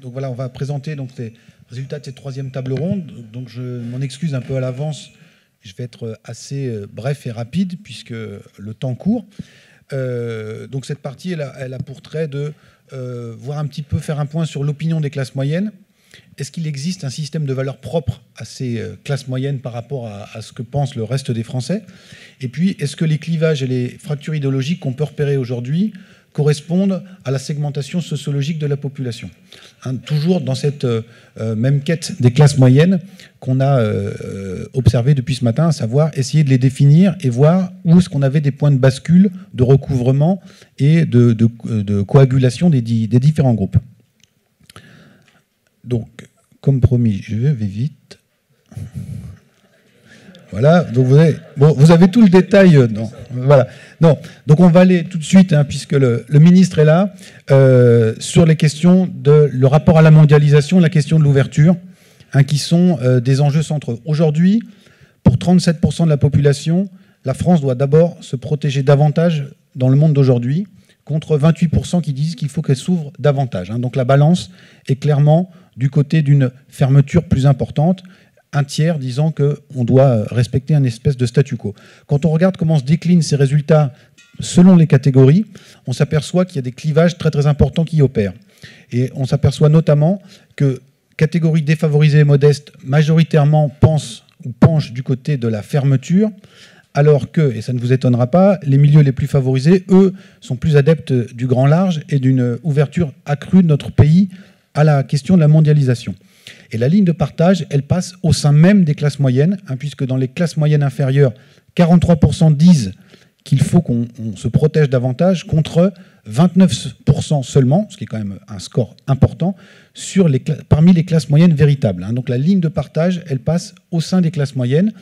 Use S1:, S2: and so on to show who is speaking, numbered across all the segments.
S1: Donc voilà, on va présenter donc, les résultats de cette troisième table ronde. Donc je m'en excuse un peu à l'avance. Je vais être assez bref et rapide puisque le temps court. Donc cette partie, elle a pour trait de voir un petit peu, faire un point sur l'opinion des classes moyennes. Est-ce qu'il existe un système de valeurs propre à ces classes moyennes par rapport à ce que pense le reste des Français? Et puis, est-ce que les clivages et les fractures idéologiques qu'on peut repérer aujourd'hui correspondent à la segmentation sociologique de la population, hein, toujours dans cette même quête des classes moyennes qu'on a observé depuis ce matin, à savoir essayer de les définir et voir où est-ce qu'on avait des points de bascule, de recouvrement et de coagulation des différents groupes. Donc, comme promis, je vais vite. Voilà, donc vous avez tout le détail. Non, voilà. Non, donc on va aller tout de suite, hein, puisque le ministre est là, sur les questions de le rapport à la mondialisation, la question de l'ouverture, hein, qui sont des enjeux centraux. Aujourd'hui, pour 37% de la population, la France doit d'abord se protéger davantage dans le monde d'aujourd'hui, contre 28% qui disent qu'il faut qu'elle s'ouvre davantage. Hein. Donc la balance est clairement du côté d'une fermeture plus importante, un tiers disant qu'on doit respecter un espèce de statu quo. Quand on regarde comment se déclinent ces résultats selon les catégories, on s'aperçoit qu'il y a des clivages très très importants qui opèrent. Et on s'aperçoit notamment que catégories défavorisées et modestes majoritairement pensent ou penchent du côté de la fermeture, alors que, et ça ne vous étonnera pas, les milieux les plus favorisés, eux, sont plus adeptes du grand large et d'une ouverture accrue de notre pays à la question de la mondialisation. Et la ligne de partage, elle passe au sein même des classes moyennes, hein, puisque dans les classes moyennes inférieures, 43% disent qu'il faut qu'on se protège davantage, contre 29% seulement, ce qui est quand même un score important, parmi les classes moyennes véritables. Hein. Donc la ligne de partage, elle passe au sein des classes moyennes.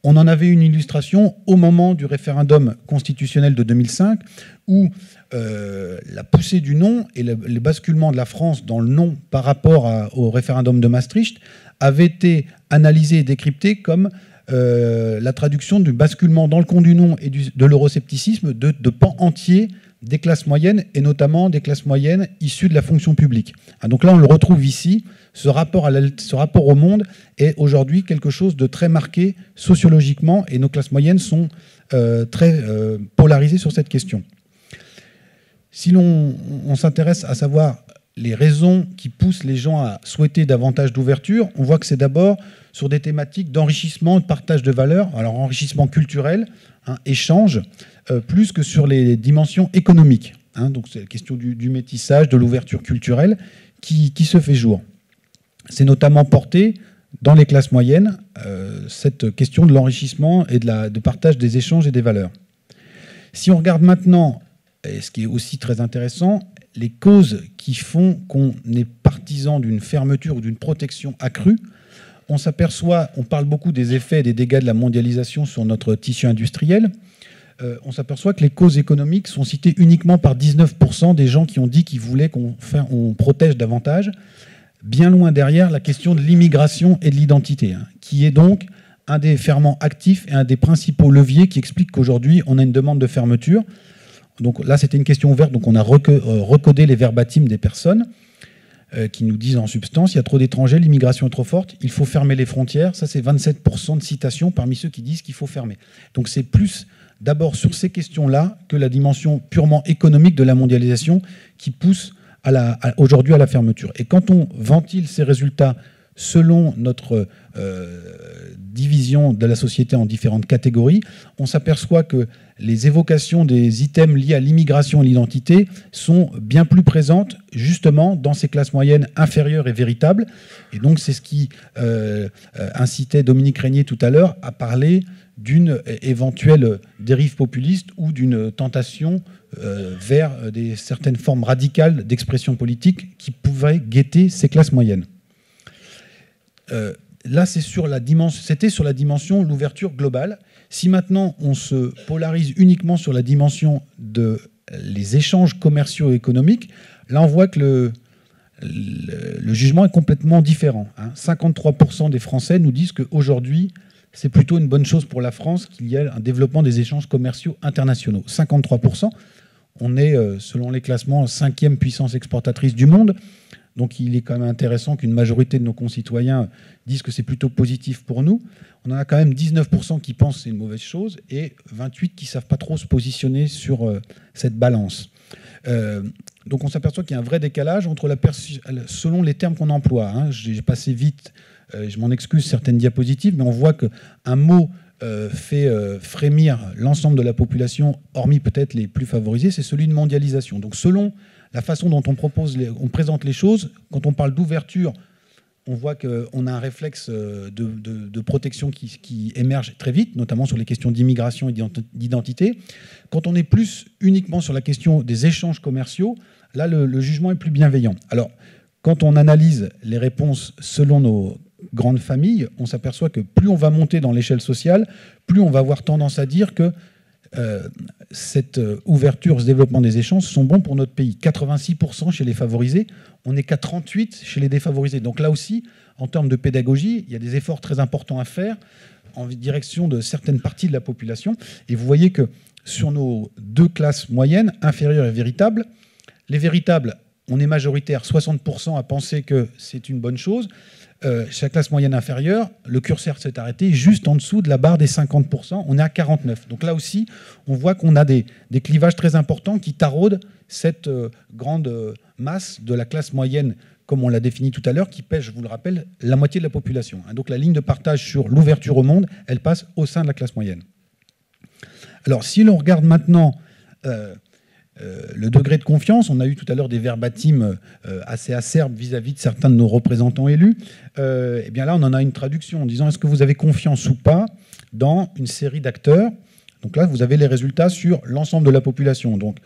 S1: On en avait une illustration au moment du référendum constitutionnel de 2005, où la poussée du non et le basculement de la France dans le non par rapport au référendum de Maastricht avait été analysé et décrypté comme la traduction du basculement dans le camp du non et de l'euroscepticisme de pans entiers des classes moyennes, et notamment des classes moyennes issues de la fonction publique. Ah, donc là, on le retrouve ici. Ce rapport au monde est aujourd'hui quelque chose de très marqué sociologiquement, et nos classes moyennes sont très polarisées sur cette question. Si on s'intéresse à savoir les raisons qui poussent les gens à souhaiter davantage d'ouverture, on voit que c'est d'abord sur des thématiques d'enrichissement, de partage de valeurs, alors enrichissement culturel, hein, échange, plus que sur les dimensions économiques. Hein, donc c'est la question du métissage, de l'ouverture culturelle qui se fait jour. C'est notamment porté dans les classes moyennes, cette question de l'enrichissement et de partage des échanges et des valeurs. Si on regarde maintenant, et ce qui est aussi très intéressant, les causes qui font qu'on est partisan d'une fermeture ou d'une protection accrue, on s'aperçoit, on parle beaucoup des effets et des dégâts de la mondialisation sur notre tissu industriel. On s'aperçoit que les causes économiques sont citées uniquement par 19% des gens qui ont dit qu'ils voulaient qu'on protège davantage, bien loin derrière la question de l'immigration et de l'identité, hein, qui est donc un des ferments actifs et un des principaux leviers qui explique qu'aujourd'hui, on a une demande de fermeture. Donc là, c'était une question ouverte, donc on a recodé les verbatims des personnes qui nous disent en substance, il y a trop d'étrangers, l'immigration est trop forte, il faut fermer les frontières. Ça, c'est 27% de citations parmi ceux qui disent qu'il faut fermer. Donc c'est plus d'abord sur ces questions-là que la dimension purement économique de la mondialisation qui pousse aujourd'hui à la fermeture. Et quand on ventile ces résultats selon notre division de la société en différentes catégories, on s'aperçoit que les évocations des items liés à l'immigration et l'identité sont bien plus présentes justement dans ces classes moyennes inférieures et véritables. Et donc c'est ce qui incitait Dominique Régnier tout à l'heure à parler d'une éventuelle dérive populiste ou d'une tentation vers certaines formes radicales d'expression politique qui pouvaient guetter ces classes moyennes. Là, c'était sur la dimension de l'ouverture globale. Si maintenant on se polarise uniquement sur la dimension les échanges commerciaux et économiques, là on voit que le jugement est complètement différent. 53% des Français nous disent qu'aujourd'hui, c'est plutôt une bonne chose pour la France qu'il y ait un développement des échanges commerciaux internationaux. 53%, on est, selon les classements, 5e puissance exportatrice du monde. Donc il est quand même intéressant qu'une majorité de nos concitoyens disent que c'est plutôt positif pour nous. On en a quand même 19% qui pensent que c'est une mauvaise chose et 28% qui ne savent pas trop se positionner sur cette balance. Donc on s'aperçoit qu'il y a un vrai décalage entre selon les termes qu'on emploie. Hein. J'ai passé vite, je m'en excuse, certaines diapositives, mais on voit qu'un mot fait frémir l'ensemble de la population, hormis peut-être les plus favorisés, c'est celui de mondialisation. Donc selon la façon dont on présente les choses, quand on parle d'ouverture, on voit qu'on a un réflexe de protection qui émerge très vite, notamment sur les questions d'immigration et d'identité. Quand on est plus uniquement sur la question des échanges commerciaux, là, le jugement est plus bienveillant. Alors, quand on analyse les réponses selon nos grandes familles, on s'aperçoit que plus on va monter dans l'échelle sociale, plus on va avoir tendance à dire que cette ouverture, ce développement des échanges sont bons pour notre pays. 86% chez les favorisés, on n'est qu'à 38% chez les défavorisés. Donc là aussi, en termes de pédagogie, il y a des efforts très importants à faire en direction de certaines parties de la population. Et vous voyez que sur nos deux classes moyennes, inférieures et véritables, les véritables, on est majoritaire, 60% à penser que c'est une bonne chose. Chez la classe moyenne inférieure, le curseur s'est arrêté juste en dessous de la barre des 50%, on est à 49%. Donc là aussi, on voit qu'on a des clivages très importants qui taraudent cette grande masse de la classe moyenne, comme on l'a défini tout à l'heure, qui pèse, je vous le rappelle, la moitié de la population. Donc la ligne de partage sur l'ouverture au monde, elle passe au sein de la classe moyenne. Alors si l'on regarde maintenant le degré de confiance, on a eu tout à l'heure des verbatims assez acerbes vis-à-vis de certains de nos représentants élus. Et bien là, on en a une traduction en disant est-ce que vous avez confiance ou pas dans une série d'acteurs. Donc là, vous avez les résultats sur l'ensemble de la population. Donc,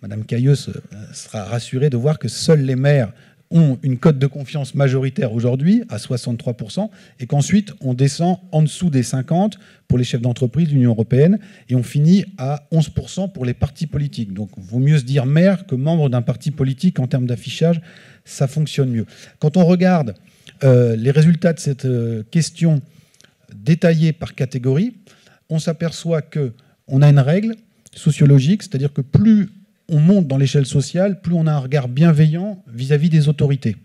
S1: Madame Cayeux sera rassurée de voir que seuls les maires ont une cote de confiance majoritaire aujourd'hui, à 63%, et qu'ensuite, on descend en dessous des 50% pour les chefs d'entreprise de l'Union européenne, et on finit à 11% pour les partis politiques. Donc, il vaut mieux se dire maire que membre d'un parti politique en termes d'affichage, ça fonctionne mieux. Quand on regarde les résultats de cette question détaillée par catégorie, on s'aperçoit qu'on a une règle sociologique, c'est-à-dire que plus on monte dans l'échelle sociale, plus on a un regard bienveillant vis-à-vis des autorités.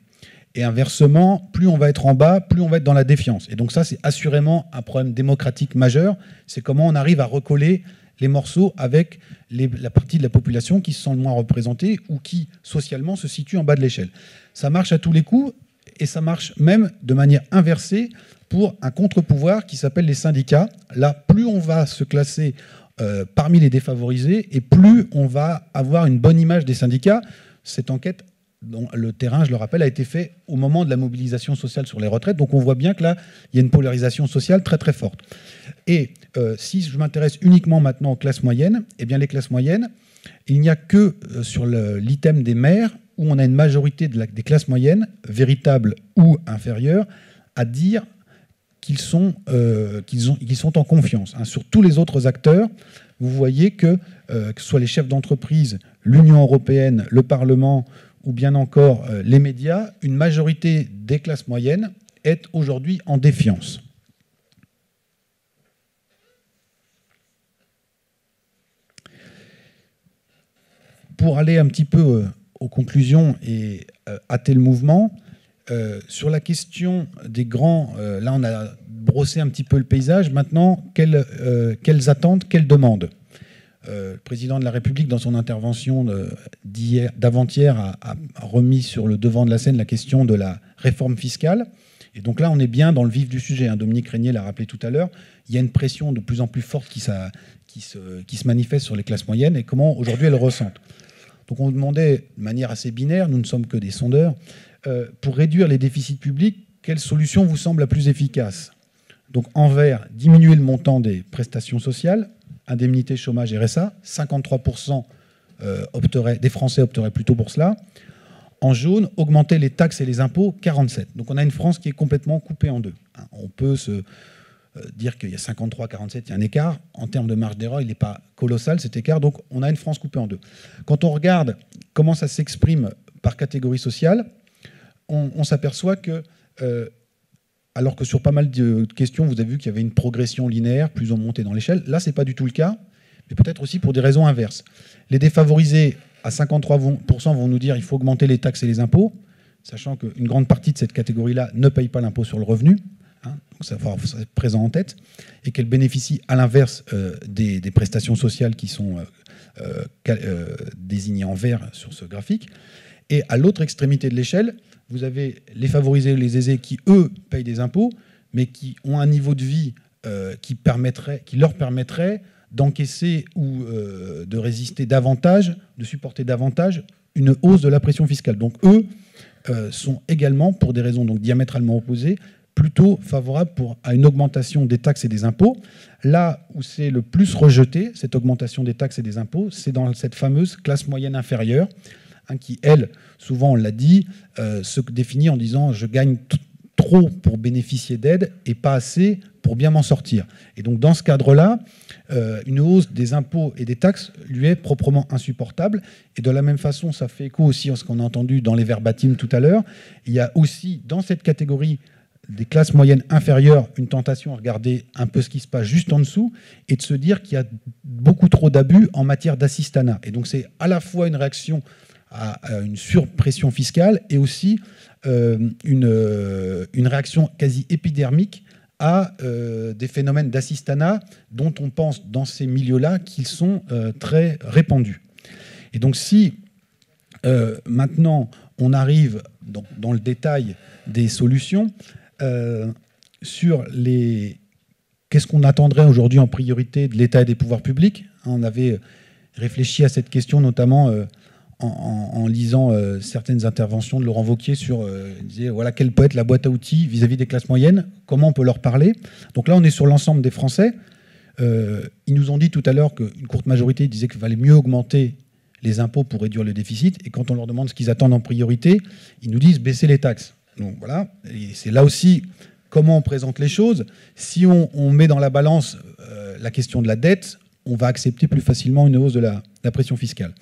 S1: Et inversement, plus on va être en bas, plus on va être dans la défiance. Et donc ça, c'est assurément un problème démocratique majeur. C'est comment on arrive à recoller les morceaux avec la partie de la population qui se sent le moins représentée ou qui, socialement, se situe en bas de l'échelle. Ça marche à tous les coups, et ça marche même de manière inversée pour un contre-pouvoir qui s'appelle les syndicats. Là, plus on va se classer parmi les défavorisés, et plus on va avoir une bonne image des syndicats. Cette enquête, dont le terrain, je le rappelle, a été fait au moment de la mobilisation sociale sur les retraites. Donc on voit bien que là, il y a une polarisation sociale très très forte. Et si je m'intéresse uniquement maintenant aux classes moyennes, eh bien les classes moyennes, il n'y a que sur l'item des maires où on a une majorité des classes moyennes, véritables ou inférieures, à dire qu'ils sont en confiance. Sur tous les autres acteurs, vous voyez que ce soit les chefs d'entreprise, l'Union européenne, le Parlement ou bien encore les médias, une majorité des classes moyennes est aujourd'hui en défiance. Pour aller un petit peu aux conclusions et hâter le mouvement, sur la question des grands, là on a brossé un petit peu le paysage. Maintenant, quelles attentes, quelles demandes? Le président de la République, dans son intervention d'avant-hier, a remis sur le devant de la scène la question de la réforme fiscale. Et donc là, on est bien dans le vif du sujet. Dominique Régnier l'a rappelé tout à l'heure. Il y a une pression de plus en plus forte qui se manifeste sur les classes moyennes et comment aujourd'hui elles ressentent. Donc on demandait de manière assez binaire, nous ne sommes que des sondeurs, pour réduire les déficits publics, quelle solution vous semble la plus efficace? Donc en vert, diminuer le montant des prestations sociales, indemnités, chômage, RSA, 53% des Français opteraient plutôt pour cela. En jaune, augmenter les taxes et les impôts, 47%. Donc on a une France qui est complètement coupée en deux. On peut se dire qu'il y a 53-47, il y a un écart. En termes de marge d'erreur, il n'est pas colossal cet écart. Donc on a une France coupée en deux. Quand on regarde comment ça s'exprime par catégorie sociale, on s'aperçoit que, alors que sur pas mal de questions, vous avez vu qu'il y avait une progression linéaire, plus on montait dans l'échelle, là, ce n'est pas du tout le cas, mais peut-être aussi pour des raisons inverses. Les défavorisés à 53% vont nous dire qu'il faut augmenter les taxes et les impôts, sachant qu'une grande partie de cette catégorie-là ne paye pas l'impôt sur le revenu. Donc ça faut être présent en tête, et qu'elle bénéficie à l'inverse des prestations sociales qui sont désignées en vert sur ce graphique. Et à l'autre extrémité de l'échelle, vous avez les favorisés, les aisés qui, eux, payent des impôts, mais qui ont un niveau de vie qui leur permettrait d'encaisser ou de résister davantage, de supporter davantage une hausse de la pression fiscale. Donc eux sont également, pour des raisons donc diamétralement opposées, plutôt favorables à une augmentation des taxes et des impôts. Là où c'est le plus rejeté, cette augmentation des taxes et des impôts, c'est dans cette fameuse classe moyenne inférieure, qui, elle, souvent on l'a dit, se définit en disant « je gagne trop pour bénéficier d'aide et pas assez pour bien m'en sortir ». Et donc dans ce cadre-là, une hausse des impôts et des taxes lui est proprement insupportable. Et de la même façon, ça fait écho aussi à ce qu'on a entendu dans les verbatims tout à l'heure, il y a aussi dans cette catégorie des classes moyennes inférieures une tentation à regarder un peu ce qui se passe juste en dessous et de se dire qu'il y a beaucoup trop d'abus en matière d'assistanat. Et donc c'est à la fois une réaction à une surpression fiscale et aussi une réaction quasi épidermique à des phénomènes d'assistanat dont on pense dans ces milieux-là qu'ils sont très répandus. Et donc si maintenant on arrive dans le détail des solutions, sur qu'est-ce qu'on attendrait aujourd'hui en priorité de l'État et des pouvoirs publics. On avait réfléchi à cette question notamment en lisant certaines interventions de Laurent Wauquiez sur il disait, voilà, quelle peut être la boîte à outils vis-à-vis des classes moyennes, comment on peut leur parler. Donc là, on est sur l'ensemble des Français. Ils nous ont dit tout à l'heure qu'une courte majorité disait qu'il valait mieux augmenter les impôts pour réduire le déficit. Et quand on leur demande ce qu'ils attendent en priorité, ils nous disent baisser les taxes. Donc voilà, et c'est là aussi comment on présente les choses. Si on met dans la balance la question de la dette, on va accepter plus facilement une hausse de la pression fiscale.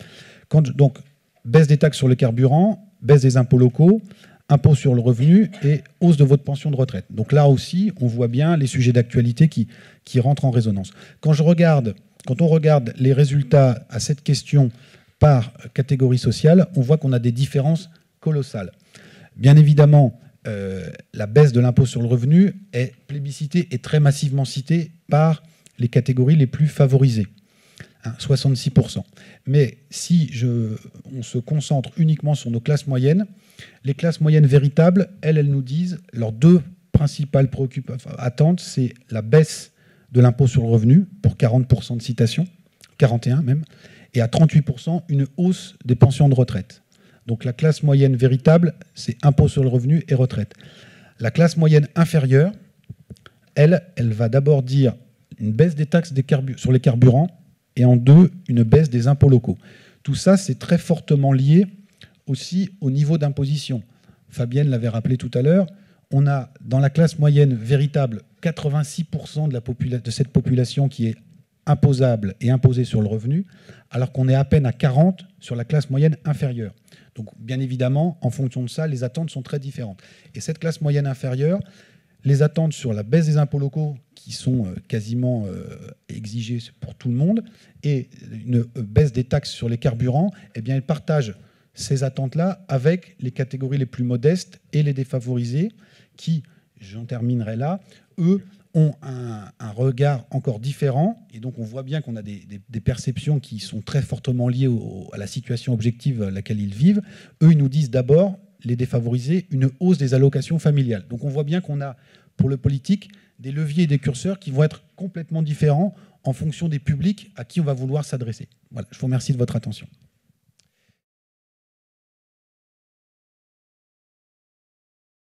S1: Donc, baisse des taxes sur le carburant, baisse des impôts locaux, impôt sur le revenu et hausse de votre pension de retraite. Donc là aussi, on voit bien les sujets d'actualité qui rentrent en résonance. Quand on regarde les résultats à cette question par catégorie sociale, on voit qu'on a des différences colossales. Bien évidemment, la baisse de l'impôt sur le revenu est plébiscitée et très massivement citée par les catégories les plus favorisées, 66%. Mais si on se concentre uniquement sur nos classes moyennes, les classes moyennes véritables, elles nous disent, leurs deux principales attentes, c'est la baisse de l'impôt sur le revenu, pour 40% de citation, 41 même, et à 38%, une hausse des pensions de retraite. Donc la classe moyenne véritable, c'est impôt sur le revenu et retraite. La classe moyenne inférieure, elle va d'abord dire une baisse des taxes sur les carburants et en deux, une baisse des impôts locaux. Tout ça, c'est très fortement lié aussi au niveau d'imposition. Fabienne l'avait rappelé tout à l'heure, on a dans la classe moyenne véritable 86% de cette population qui est imposable et imposée sur le revenu, alors qu'on est à peine à 40% sur la classe moyenne inférieure. Donc, bien évidemment, en fonction de ça, les attentes sont très différentes. Et cette classe moyenne inférieure, les attentes sur la baisse des impôts locaux, qui sont quasiment exigées pour tout le monde, et une baisse des taxes sur les carburants, eh bien, elles partagent ces attentes-là avec les catégories les plus modestes et les défavorisés, qui, j'en terminerai là, eux, ont un regard encore différent. Et donc, on voit bien qu'on a des perceptions qui sont très fortement liées à la situation objective à laquelle ils vivent. Eux, ils nous disent d'abord, les défavorisés, une hausse des allocations familiales. Donc, on voit bien qu'on a, pour le politique, des leviers et des curseurs qui vont être complètement différents en fonction des publics à qui on va vouloir s'adresser. Voilà, je vous remercie de votre attention.